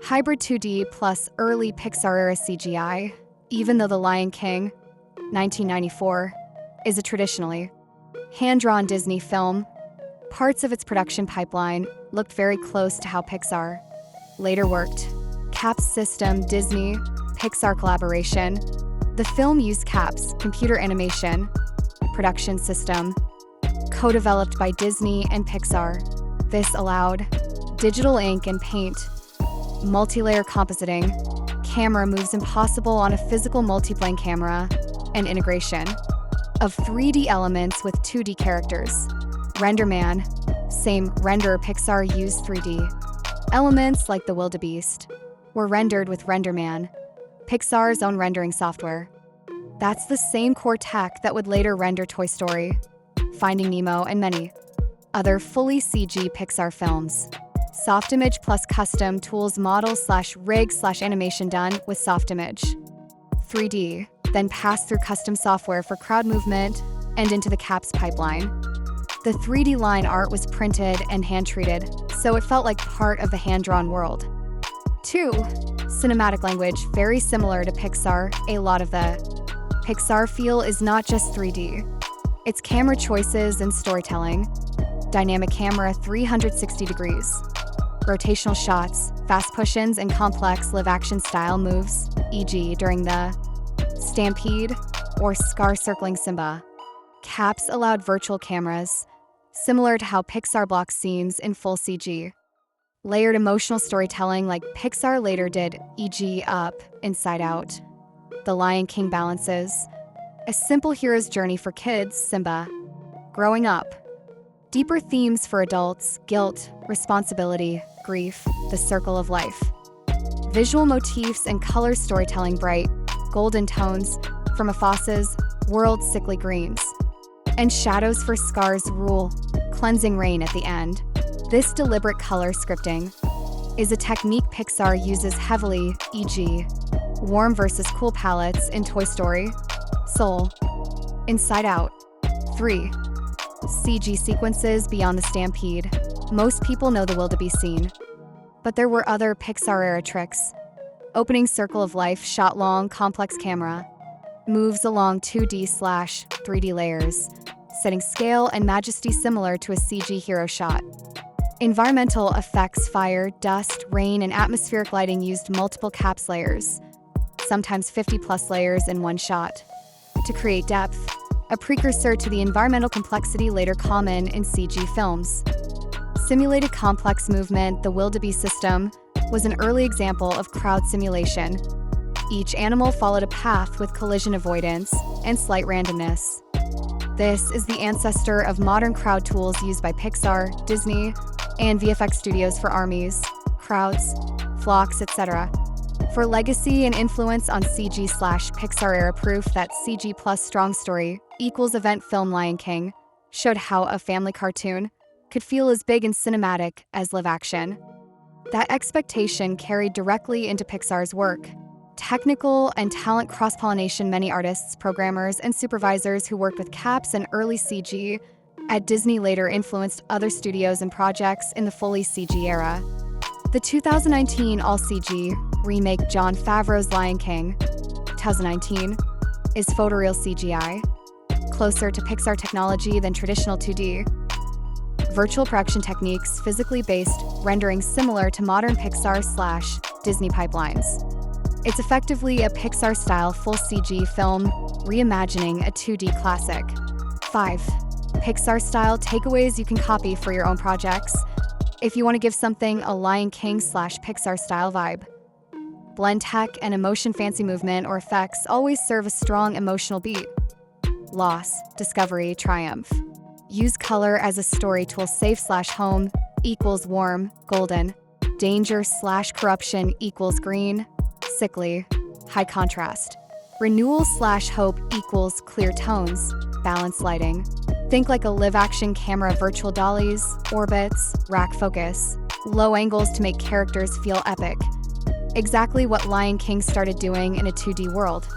Hybrid 2D plus early Pixar-era CGI, even though The Lion King, 1994, is a traditionally hand-drawn Disney film, parts of its production pipeline looked very close to how Pixar later worked. CAPS system, Disney, Pixar collaboration. The film used CAPS, computer animation, production system, co-developed by Disney and Pixar. This allowed digital ink and paint, multi-layer compositing, camera moves impossible on a physical multiplane camera, and integration of 3D elements with 2D characters. RenderMan, same render Pixar used 3D. Elements like the wildebeest were rendered with RenderMan, Pixar's own rendering software. That's the same core tech that would later render Toy Story, Finding Nemo, and many other fully CG Pixar films. Softimage plus custom tools model/rig/animation done with Softimage. 3D, then passed through custom software for crowd movement and into the CAPS pipeline. The 3D line art was printed and hand-treated, so it felt like part of the hand-drawn world. 2. Cinematic language, very similar to Pixar. A lot of the Pixar feel is not just 3D. It's camera choices and storytelling. Dynamic camera 360 degrees. Rotational shots, fast push-ins, and complex live-action style moves, e.g. during the stampede or Scar circling Simba. CAPS allowed virtual cameras, similar to how Pixar blocks scenes in full CG. Layered emotional storytelling like Pixar later did, e.g. Up, Inside Out. The Lion King balances a simple hero's journey for kids, Simba, growing up. Deeper themes for adults, guilt, responsibility, grief, the circle of life. Visual motifs and color storytelling, bright, golden tones for Mufasa's world, sickly greens. And shadows for Scar's rule, cleansing rain at the end. This deliberate color scripting is a technique Pixar uses heavily, e.g. warm versus cool palettes in Toy Story, Soul, Inside Out. 3. CG sequences beyond the stampede. Most people know the wildebeest scene, but there were other Pixar-era tricks. Opening circle of life, shot long, complex camera, moves along 2D/3D layers, setting scale and majesty similar to a CG hero shot. Environmental effects, fire, dust, rain, and atmospheric lighting used multiple CAPS layers, sometimes 50+ layers in one shot, to create depth, a precursor to the environmental complexity later common in CG films. Simulated complex movement, the wildebeest system, was an early example of crowd simulation. Each animal followed a path with collision avoidance and slight randomness. This is the ancestor of modern crowd tools used by Pixar, Disney, and VFX studios for armies, crowds, flocks, etc. For legacy and influence on CG/Pixar era, proof that CG plus strong story equals event film. Lion King showed how a family cartoon could feel as big and cinematic as live action. That expectation carried directly into Pixar's work. Technical and talent cross-pollination. Many artists, programmers, and supervisors who worked with CAPS and early CG at Disney later influenced other studios and projects in the fully CG era. The 2019 all-CG remake Jon Favreau's Lion King, 2019, is photoreal CGI, closer to Pixar technology than traditional 2D. Virtual production techniques, physically based rendering similar to modern Pixar/Disney pipelines. It's effectively a Pixar-style full CG film, reimagining a 2D classic. 5. Pixar-style takeaways you can copy for your own projects if you want to give something a Lion King/Pixar-style vibe. Blend tech and emotion. Fancy movement or effects always serve a strong emotional beat. Loss, discovery, triumph. Use color as a story tool. Safe/home equals warm, golden. Danger/corruption equals green, sickly, high contrast. Renewal/hope equals clear tones, balanced lighting. Think like a live-action camera, virtual dollies, orbits, rack focus, low angles to make characters feel epic. Exactly what Lion King started doing in a 2D world.